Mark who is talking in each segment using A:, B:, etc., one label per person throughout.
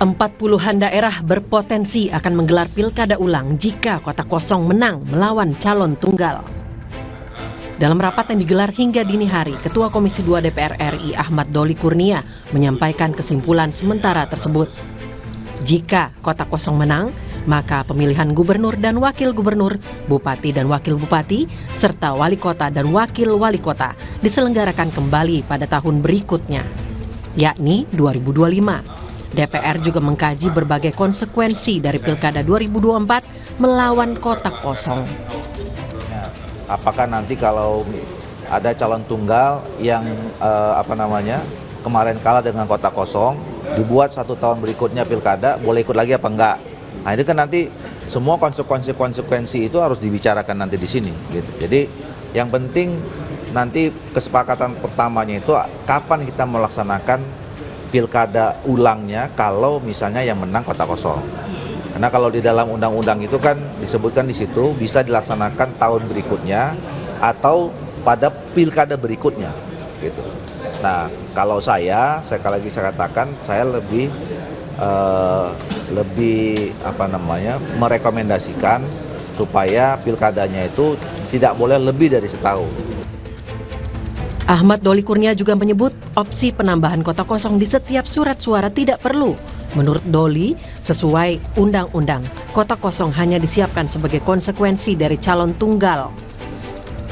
A: 40-an daerah berpotensi akan menggelar pilkada ulang jika Kota Kosong menang melawan calon tunggal. Dalam rapat yang digelar hingga dini hari, Ketua Komisi 2 DPR RI Ahmad Doli Kurnia menyampaikan kesimpulan sementara tersebut. Jika Kota Kosong menang, maka pemilihan gubernur dan wakil gubernur, bupati dan wakil bupati, serta wali kota dan wakil wali kota diselenggarakan kembali pada tahun berikutnya, yakni 2025. DPR juga mengkaji berbagai konsekuensi dari Pilkada 2024 melawan Kota Kosong.
B: Apakah nanti kalau ada calon tunggal yang kemarin kalah dengan Kota Kosong, dibuat 1 tahun berikutnya Pilkada, boleh ikut lagi apa enggak? Nah itu kan nanti semua konsekuensi itu harus dibicarakan nanti di sini. Gitu. Jadi yang penting nanti kesepakatan pertamanya itu kapan kita melaksanakan pilkada ulangnya kalau misalnya yang menang Kota Kosong. Karena kalau di dalam undang-undang itu kan disebutkan di situ bisa dilaksanakan tahun berikutnya atau pada pilkada berikutnya gitu. Nah, kalau saya katakan saya lebih merekomendasikan supaya pilkadanya itu tidak boleh lebih dari setahun.
A: Ahmad Doli Kurnia juga menyebut opsi penambahan Kota Kosong di setiap surat suara tidak perlu. Menurut Doli, sesuai undang-undang, Kota Kosong hanya disiapkan sebagai konsekuensi dari calon tunggal.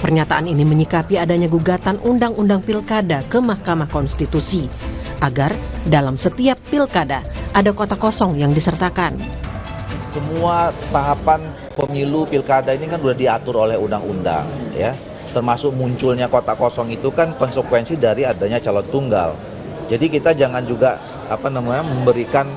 A: Pernyataan ini menyikapi adanya gugatan Undang-Undang Pilkada ke Mahkamah Konstitusi agar dalam setiap pilkada ada Kota Kosong yang disertakan.
B: Semua tahapan pemilu pilkada ini kan sudah diatur oleh undang-undang, ya. Termasuk munculnya Kota Kosong itu kan konsekuensi dari adanya calon tunggal. Jadi kita jangan juga memberikan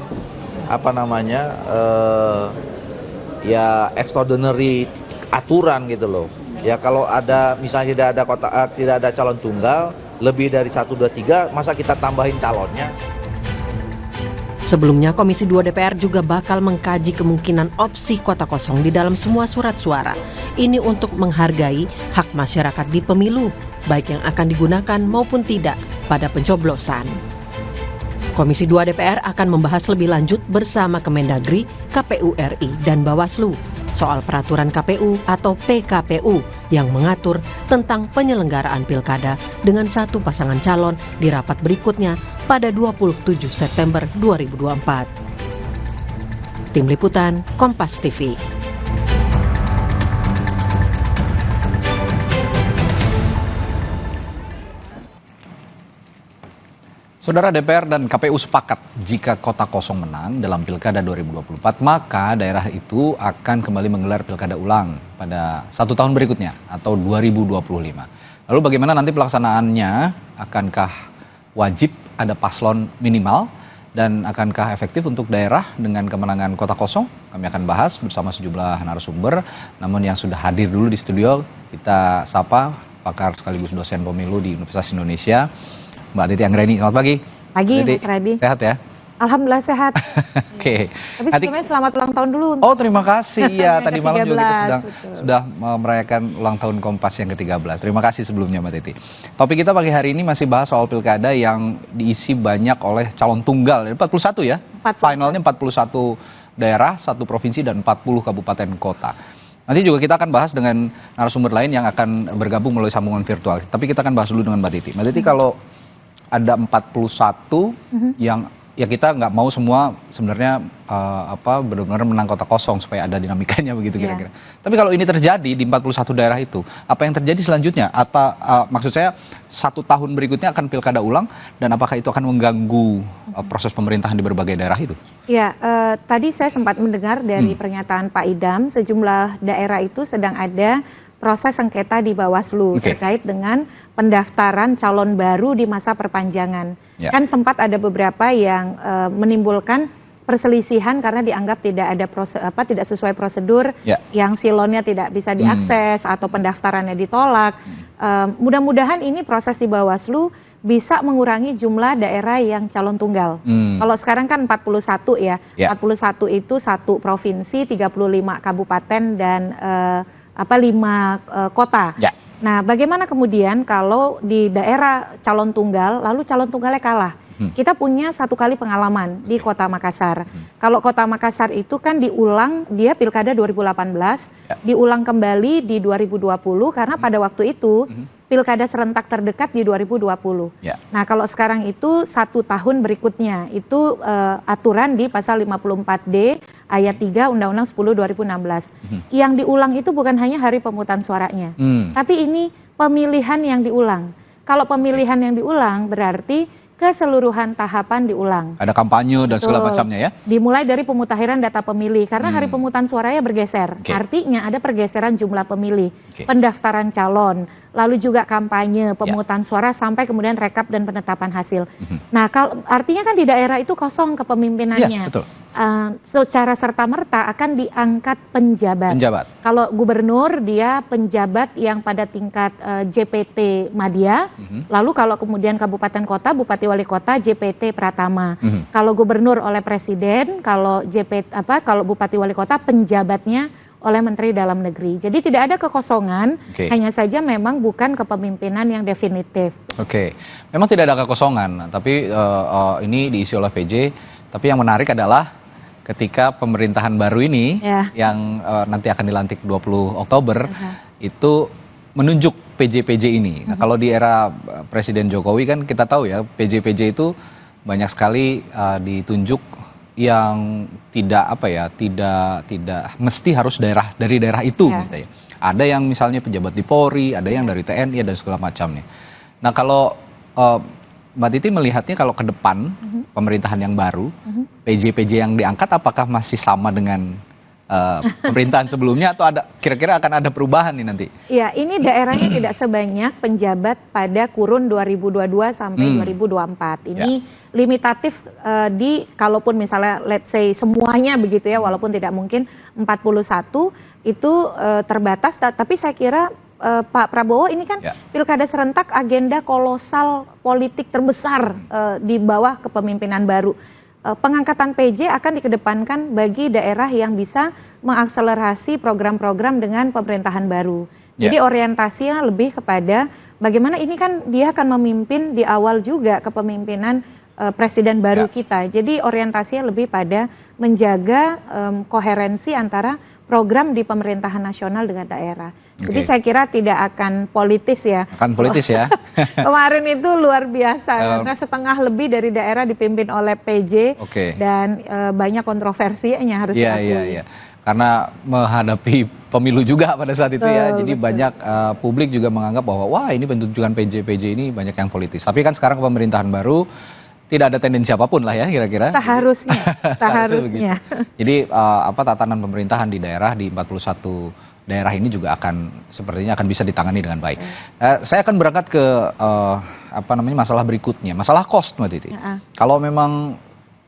B: extraordinary aturan gitu loh. Ya kalau ada misalnya tidak ada calon tunggal lebih dari 1, 2, 3, masa kita tambahin calonnya?
A: Sebelumnya, Komisi 2 DPR juga bakal mengkaji kemungkinan opsi Kota Kosong di dalam semua surat suara. Ini untuk menghargai hak masyarakat di pemilu, baik yang akan digunakan maupun tidak pada pencoblosan. Komisi 2 DPR akan membahas lebih lanjut bersama Kemendagri, KPU RI, dan Bawaslu soal peraturan KPU atau PKPU yang mengatur tentang penyelenggaraan pilkada dengan satu pasangan calon di rapat berikutnya pada 27 September 2024. Tim Liputan, Kompas TV.
C: Saudara, DPR dan KPU sepakat jika Kota Kosong menang dalam Pilkada 2024, maka daerah itu akan kembali menggelar Pilkada ulang pada 1 tahun berikutnya atau 2025. Lalu bagaimana nanti pelaksanaannya? Akankah wajib ada paslon minimal dan akankah efektif untuk daerah dengan kemenangan Kota Kosong? Kami akan bahas bersama sejumlah narasumber. Namun yang sudah hadir dulu di studio, kita sapa pakar sekaligus dosen pemilu di Universitas Indonesia, Mbak Titi Anggreni. Selamat pagi.
D: Pagi,
C: Titi,
D: Mas Radi.
C: Sehat ya?
D: Alhamdulillah sehat.
C: Oke.
D: Tapi sebelumnya selamat ulang tahun dulu.
C: Oh, terima kasih. Ya, tadi malam juga kita sudah merayakan ulang tahun Kompas yang ke-13. Terima kasih sebelumnya, Mbak Titi. Topik kita pagi hari ini masih bahas soal pilkada yang diisi banyak oleh calon tunggal. 41 ya?
D: 41.
C: Finalnya 41 daerah, 1 provinsi, dan 40 kabupaten kota. Nanti juga kita akan bahas dengan narasumber lain yang akan bergabung melalui sambungan virtual. Tapi kita akan bahas dulu dengan Mbak Titi. Mbak Titi, kalau ada 41 yang ya kita nggak mau semua sebenarnya benar-benar menang Kota Kosong supaya ada dinamikanya begitu kira-kira. Tapi kalau ini terjadi di 41 daerah itu, apa yang terjadi selanjutnya? Maksud saya 1 tahun berikutnya akan pilkada ulang dan apakah itu akan mengganggu proses pemerintahan di berbagai daerah itu?
D: Ya, tadi saya sempat mendengar dari pernyataan Pak Idam, sejumlah daerah itu sedang ada proses sengketa di Bawaslu terkait dengan pendaftaran calon baru di masa perpanjangan. Ya. Kan sempat ada beberapa yang menimbulkan perselisihan karena dianggap tidak sesuai prosedur, yang silonnya tidak bisa diakses atau pendaftarannya ditolak. Mudah-mudahan ini proses di Bawaslu bisa mengurangi jumlah daerah yang calon tunggal. Kalau sekarang kan 41 ya. 41 itu 1 provinsi, 35 kabupaten dan 5 kota. Ya. Nah, bagaimana kemudian kalau di daerah calon tunggal, lalu calon tunggalnya kalah? Kita punya satu kali pengalaman di Kota Makassar. Kalau Kota Makassar itu kan diulang, dia Pilkada 2018, diulang kembali di 2020 karena pada waktu itu Pilkada serentak terdekat di 2020. Nah kalau sekarang itu 1 tahun berikutnya, itu aturan di pasal 54D ayat 3 Undang-Undang 10 2016. Yang diulang itu bukan hanya hari pemungutan suaranya, tapi ini pemilihan yang diulang. Kalau pemilihan yang diulang berarti keseluruhan tahapan diulang.
C: Ada kampanye dan segala macamnya ya?
D: Dimulai dari pemutahiran data pemilih, karena hari pemungutan suaranya bergeser. Artinya ada pergeseran jumlah pemilih, pendaftaran calon, lalu juga kampanye, pemungutan suara, sampai kemudian rekap dan penetapan hasil. Nah, artinya kan di daerah itu kosong kepemimpinannya.
C: Betul.
D: Secara serta-merta akan diangkat penjabat. Kalau gubernur dia penjabat yang pada tingkat JPT Madya, lalu kalau kemudian kabupaten kota, bupati wali kota JPT Pratama. Kalau gubernur oleh presiden, kalau kalau bupati wali kota penjabatnya oleh Menteri Dalam Negeri. Jadi tidak ada kekosongan, hanya saja memang bukan kepemimpinan yang definitif.
C: Memang tidak ada kekosongan, tapi ini diisi oleh PJ. Tapi yang menarik adalah ketika pemerintahan baru ini yang nanti akan dilantik 20 Oktober itu menunjuk PJ-PJ ini. Nah, kalau di era Presiden Jokowi kan kita tahu ya, PJ-PJ itu banyak sekali ditunjuk yang tidak mesti harus dari daerah itu gitu ya. Ada yang misalnya pejabat di Polri, ada yang dari TNI dan segala macamnya. Nah, kalau Mbak Titi melihatnya kalau ke depan pemerintahan yang baru, PJ-PJ yang diangkat apakah masih sama dengan pemerintahan sebelumnya atau kira-kira akan ada perubahan nih nanti? Ya,
D: ini daerahnya tidak sebanyak penjabat pada kurun 2022 sampai 2024. Ini limitatif kalaupun misalnya let's say semuanya begitu ya, walaupun tidak mungkin 41 itu terbatas, tapi saya kira Pak Prabowo ini kan pilkada serentak agenda kolosal politik terbesar di bawah kepemimpinan baru. Pengangkatan PJ akan dikedepankan bagi daerah yang bisa mengakselerasi program-program dengan pemerintahan baru. Jadi orientasinya lebih kepada bagaimana ini kan dia akan memimpin di awal juga kepemimpinan presiden baru kita. Jadi orientasinya lebih pada menjaga koherensi antara program di pemerintahan nasional dengan daerah. Jadi saya kira tidak akan politis ya.
C: Akan politis ya.
D: Kemarin itu luar biasa karena setengah lebih dari daerah dipimpin oleh PJ dan banyak kontroversinya harus diakui.
C: Karena menghadapi pemilu juga pada saat itu jadi banyak publik juga menganggap bahwa wah ini penunjukan PJ ini banyak yang politis. Tapi kan sekarang pemerintahan baru tidak ada tendensi apapun lah ya kira-kira.
D: Seharusnya.
C: Jadi tatanan pemerintahan di daerah di 41 daerah ini juga sepertinya akan bisa ditangani dengan baik. Saya akan berangkat ke masalah berikutnya, masalah cost Mbak Titi. Kalau memang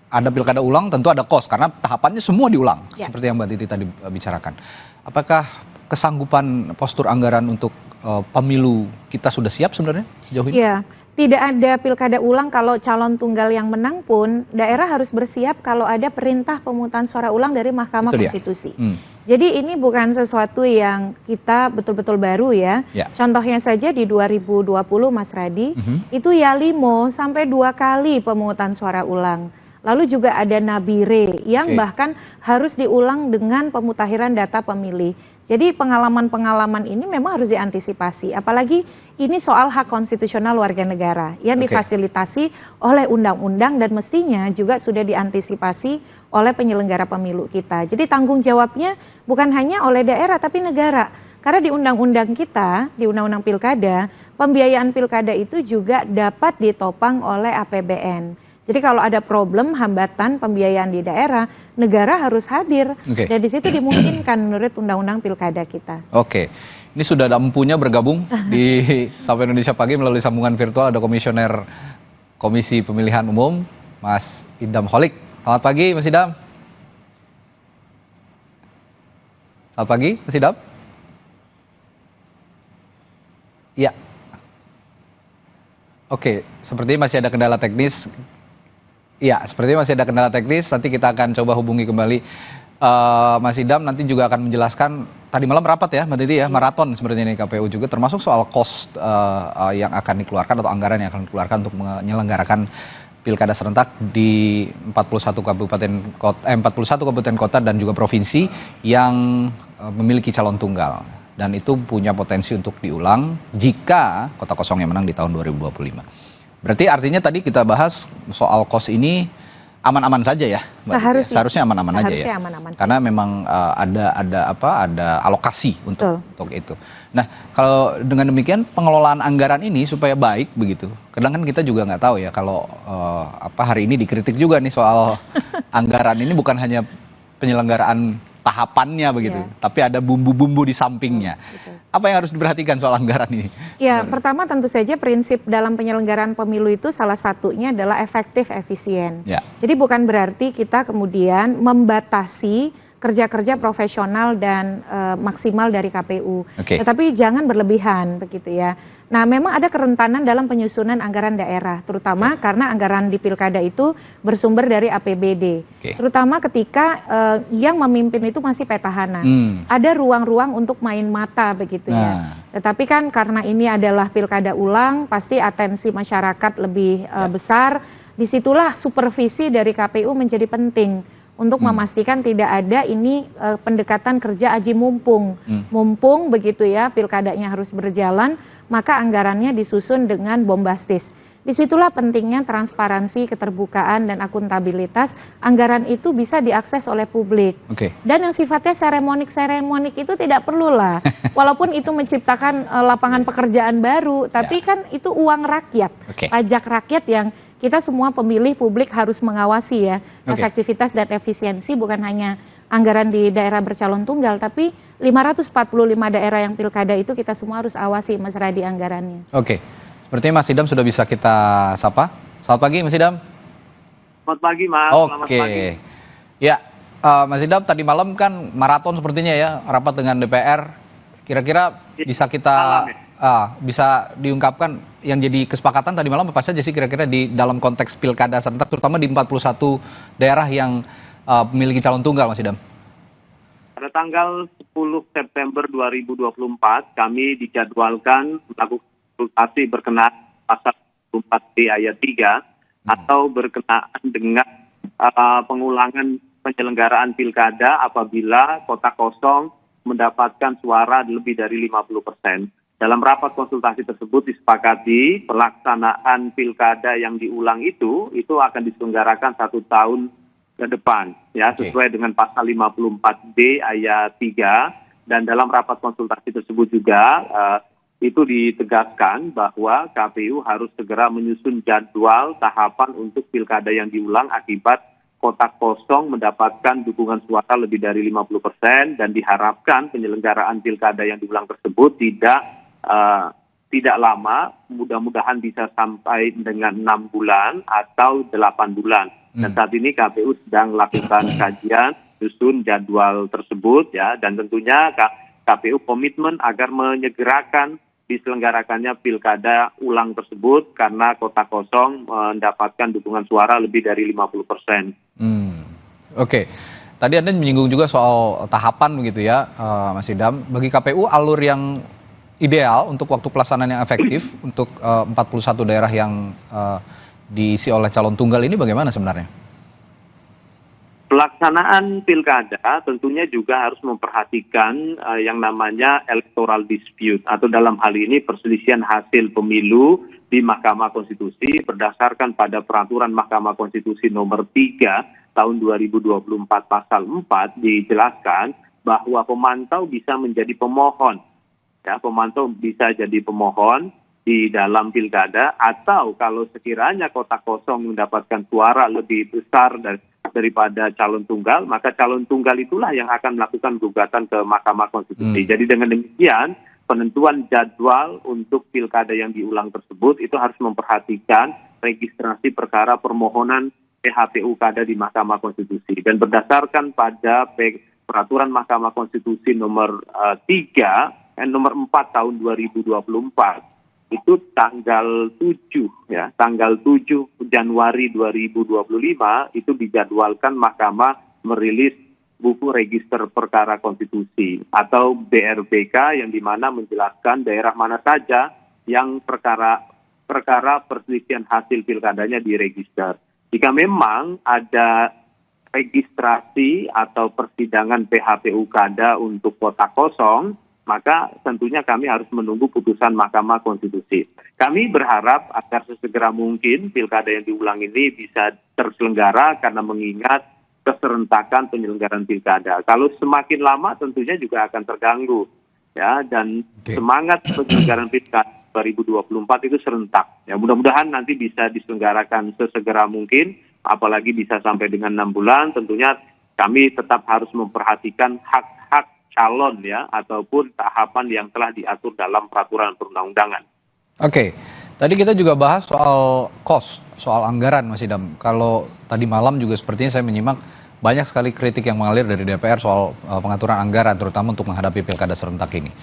C: ada pilkada ulang tentu ada cost karena tahapannya semua diulang seperti yang Mbak Titi tadi bicarakan. Apakah kesanggupan postur anggaran untuk pemilu kita sudah siap sebenarnya sejauh ini?
D: Iya. Tidak ada pilkada ulang kalau calon tunggal yang menang pun daerah harus bersiap kalau ada perintah pemungutan suara ulang dari Mahkamah Konstitusi. Jadi ini bukan sesuatu yang kita betul-betul baru ya. Contohnya saja di 2020 Mas Radi, itu Yalimo sampai 2 kali pemungutan suara ulang. Lalu juga ada Nabire yang bahkan harus diulang dengan pemutahiran data pemilih. Jadi pengalaman-pengalaman ini memang harus diantisipasi. Apalagi ini soal hak konstitusional warga negara yang difasilitasi oleh undang-undang dan mestinya juga sudah diantisipasi oleh penyelenggara pemilu kita. Jadi tanggung jawabnya bukan hanya oleh daerah tapi negara. Karena di undang-undang kita, di undang-undang pilkada, pembiayaan pilkada itu juga dapat ditopang oleh APBN. Jadi kalau ada problem, hambatan pembiayaan di daerah, negara harus hadir. Dan di situ dimungkinkan menurut undang-undang pilkada kita.
C: Ini sudah ada empunya bergabung di Sapa Indonesia Pagi melalui sambungan virtual. Ada Komisioner Komisi Pemilihan Umum, Mas Idam Holik. Selamat pagi, Mas Idam. Selamat pagi, Mas Idam. Ya. Sepertinya masih ada kendala teknis. Ya, sepertinya masih ada kendala teknis. Nanti kita akan coba hubungi kembali Mas Idam. Nanti juga akan menjelaskan. Tadi malam rapat ya, Mbak Titi ya, maraton sepertinya ini KPU juga. Termasuk soal cost yang akan dikeluarkan atau anggaran yang akan dikeluarkan untuk menyelenggarakan pilkada serentak di 41 kabupaten kota dan juga provinsi yang memiliki calon tunggal. Dan itu punya potensi untuk diulang jika kota kosong yang menang di tahun 2025. Berarti artinya tadi kita bahas soal kos ini aman-aman saja ya, Mbak? Seharusnya aman-aman aja ya. Karena memang ada alokasi untuk itu. Nah, kalau dengan demikian pengelolaan anggaran ini supaya baik begitu. Kadang kan kita juga nggak tahu ya kalau hari ini dikritik juga nih soal anggaran ini bukan hanya penyelenggaraan tahapannya begitu, tapi ada bumbu-bumbu di sampingnya. Apa yang harus diperhatikan soal anggaran ini?
D: Ya, pertama tentu saja prinsip dalam penyelenggaraan pemilu itu salah satunya adalah efektif, efisien. Ya. Jadi bukan berarti kita kemudian membatasi kerja-kerja profesional dan maksimal dari KPU. Tetapi jangan berlebihan begitu ya. Nah, memang ada kerentanan dalam penyusunan anggaran daerah, terutama karena anggaran di pilkada itu bersumber dari APBD. Terutama ketika yang memimpin itu masih petahana. Ada ruang-ruang untuk main mata begitu ya. Tetapi kan karena ini adalah pilkada ulang, pasti atensi masyarakat lebih besar. Disitulah supervisi dari KPU menjadi penting untuk memastikan tidak ada ini pendekatan kerja aji mumpung. Mumpung begitu ya, pilkadanya harus berjalan, maka anggarannya disusun dengan bombastis. Disitulah pentingnya transparansi, keterbukaan, dan akuntabilitas. Anggaran itu bisa diakses oleh publik. Dan yang sifatnya seremonik itu tidak perlulah. Walaupun itu menciptakan lapangan pekerjaan baru, tapi kan itu uang rakyat, pajak rakyat yang kita semua pemilih publik harus mengawasi ya. Efektivitas dan efisiensi bukan hanya anggaran di daerah bercalon tunggal, tapi 545 daerah yang pilkada itu kita semua harus awasi, Mas Radi, anggarannya.
C: Sepertinya Mas Idam sudah bisa kita sapa. Selamat pagi, Mas Idam.
E: Selamat pagi, Mas. Selamat pagi.
C: Ya, Mas Idam, tadi malam kan maraton sepertinya ya, rapat dengan DPR. Kira-kira bisa kita bisa diungkapkan yang jadi kesepakatan tadi malam apa saja sih kira-kira di dalam konteks pilkada serentak, terutama di 41 daerah yang memiliki calon tunggal, Mas Idam?
E: Pada tanggal 10 September 2024, kami dijadwalkan melakukan konsultasi berkenaan pasal 4D ayat 3 atau berkenaan dengan pengulangan penyelenggaraan pilkada apabila kota kosong mendapatkan suara lebih dari 50%. Dalam rapat konsultasi tersebut disepakati pelaksanaan pilkada yang diulang itu akan diselenggarakan 1 tahun ke depan, ya, sesuai dengan pasal 54D ayat 3. Dan dalam rapat konsultasi tersebut juga itu ditegaskan bahwa KPU harus segera menyusun jadwal tahapan untuk pilkada yang diulang akibat kota kosong mendapatkan dukungan suara lebih dari 50% dan diharapkan penyelenggaraan pilkada yang diulang tersebut tidak lama, mudah-mudahan bisa sampai dengan 6 bulan atau 8 bulan. Dan saat ini KPU sedang melakukan kajian, susun jadwal tersebut ya, dan tentunya KPU komitmen agar menyegerakan diselenggarakannya pilkada ulang tersebut karena kota kosong mendapatkan dukungan suara lebih dari 50%.
C: Tadi Anda menyinggung juga soal tahapan begitu ya, Mas Idam. Bagi KPU alur yang ideal untuk waktu pelaksanaan yang efektif untuk 41 daerah yang diisi oleh calon tunggal ini bagaimana sebenarnya?
E: Pelaksanaan pilkada tentunya juga harus memperhatikan yang namanya electoral dispute atau dalam hal ini perselisihan hasil pemilu di Mahkamah Konstitusi berdasarkan pada peraturan Mahkamah Konstitusi nomor 3 tahun 2024 pasal 4 dijelaskan bahwa pemantau bisa menjadi pemohon. Ya, pemantau bisa jadi pemohon di dalam pilkada atau kalau sekiranya kota kosong mendapatkan suara lebih besar daripada calon tunggal, maka calon tunggal itulah yang akan melakukan gugatan ke Mahkamah Konstitusi. Jadi dengan demikian, penentuan jadwal untuk pilkada yang diulang tersebut itu harus memperhatikan registrasi perkara permohonan PHPU kada di Mahkamah Konstitusi. Dan berdasarkan pada peraturan Mahkamah Konstitusi nomor 4 tahun 2024, itu tanggal 7 Januari 2025 itu dijadwalkan Mahkamah merilis buku register perkara konstitusi atau BRPK yang dimana menjelaskan daerah mana saja yang perkara perkara perselisihan hasil pilkadanya diregister. Jika memang ada registrasi atau persidangan PHPU Kada untuk kota kosong, maka tentunya kami harus menunggu putusan Mahkamah Konstitusi. Kami berharap agar sesegera mungkin pilkada yang diulang ini bisa terselenggara karena mengingat keserentakan penyelenggaraan pilkada. Kalau semakin lama tentunya juga akan terganggu, ya, dan semangat penyelenggaraan pilkada 2024 itu serentak. Ya, mudah-mudahan nanti bisa diselenggarakan sesegera mungkin, apalagi bisa sampai dengan 6 bulan. Tentunya kami tetap harus memperhatikan hak-hak calon, ya, ataupun tahapan yang telah diatur dalam peraturan perundang-undangan.
C: Oke, tadi kita juga bahas soal soal anggaran, Mas Idam. Kalau tadi malam juga sepertinya saya menyimak banyak sekali kritik yang mengalir dari DPR soal pengaturan anggaran, terutama untuk menghadapi pilkada serentak ini.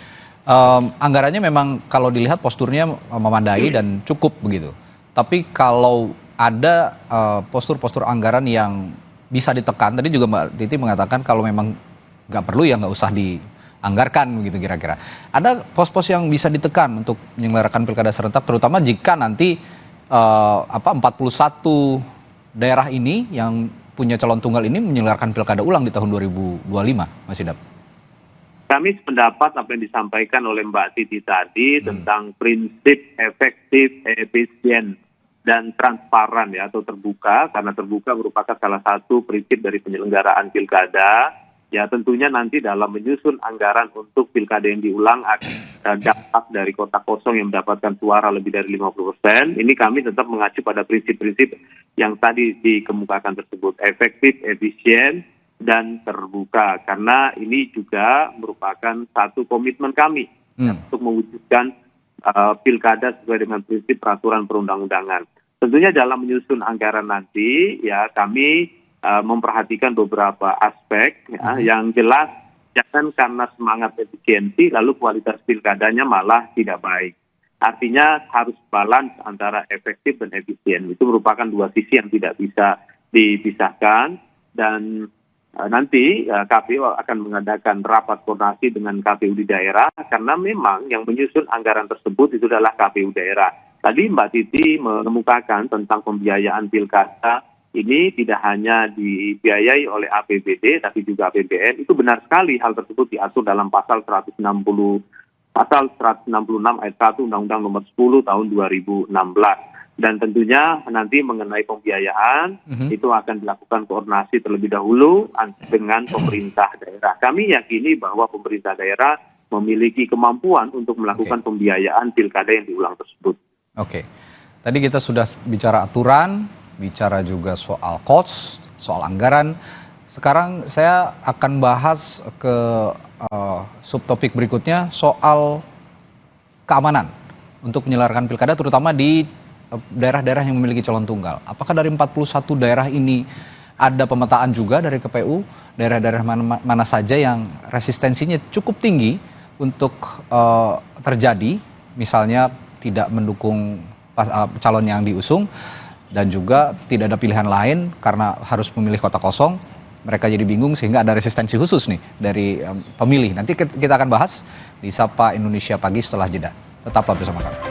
C: Anggarannya memang kalau dilihat posturnya memadai dan cukup begitu. Tapi kalau ada postur-postur anggaran yang bisa ditekan, tadi juga Mbak Titi mengatakan kalau memang nggak perlu ya nggak usah dianggarkan begitu kira-kira. Ada pos-pos yang bisa ditekan untuk menyelenggarakan pilkada serentak, terutama jika nanti 41 daerah ini yang punya calon tunggal ini menyelenggarakan pilkada ulang di tahun 2025, Mas Idam.
E: Kami sependapat apa yang disampaikan oleh Mbak Titi tadi tentang prinsip efektif, efisien, dan transparan, ya, atau terbuka, karena terbuka merupakan salah satu prinsip dari penyelenggaraan pilkada. Ya, tentunya nanti dalam menyusun anggaran untuk pilkada yang diulang akan dampak dari kota kosong yang mendapatkan suara lebih dari 50%. Ini kami tetap mengacu pada prinsip-prinsip yang tadi dikemukakan tersebut, efektif, efisien, dan terbuka, karena ini juga merupakan satu komitmen kami untuk mewujudkan pilkada sesuai dengan prinsip peraturan perundang-undangan. Tentunya dalam menyusun anggaran nanti, ya, kami memperhatikan beberapa aspek, ya, yang jelas jangan karena semangat efisiensi lalu kualitas pilkadanya malah tidak baik. Artinya harus balance antara efektif dan efisien. Itu merupakan dua sisi yang tidak bisa dipisahkan, dan nanti KPU akan mengadakan rapat koordinasi dengan KPU di daerah, karena memang yang menyusun anggaran tersebut itu adalah KPU daerah. Tadi Mbak Titi mengemukakan tentang pembiayaan pilkada ini tidak hanya dibiayai oleh APBD tapi juga APBN. Itu benar sekali, hal tersebut diatur dalam pasal 166 ayat 1 Undang-Undang Nomor 10 tahun 2016. Dan tentunya nanti mengenai pembiayaan itu akan dilakukan koordinasi terlebih dahulu dengan pemerintah daerah. Kami yakini bahwa pemerintah daerah memiliki kemampuan untuk melakukan pembiayaan pilkada yang diulang tersebut.
C: Oke, tadi kita sudah bicara aturan, bicara juga soal cost, soal anggaran. Sekarang saya akan bahas ke subtopik berikutnya soal keamanan untuk menyelenggarakan pilkada, terutama di daerah-daerah yang memiliki calon tunggal. Apakah dari 41 daerah ini ada pemetaan juga dari KPU, daerah-daerah mana saja yang resistensinya cukup tinggi untuk terjadi, misalnya tidak mendukung calon yang diusung, dan juga tidak ada pilihan lain karena harus memilih kota kosong, mereka jadi bingung sehingga ada resistensi khusus nih dari pemilih. Nanti kita akan bahas di Sapa Indonesia Pagi setelah jeda. Tetaplah bersama kami.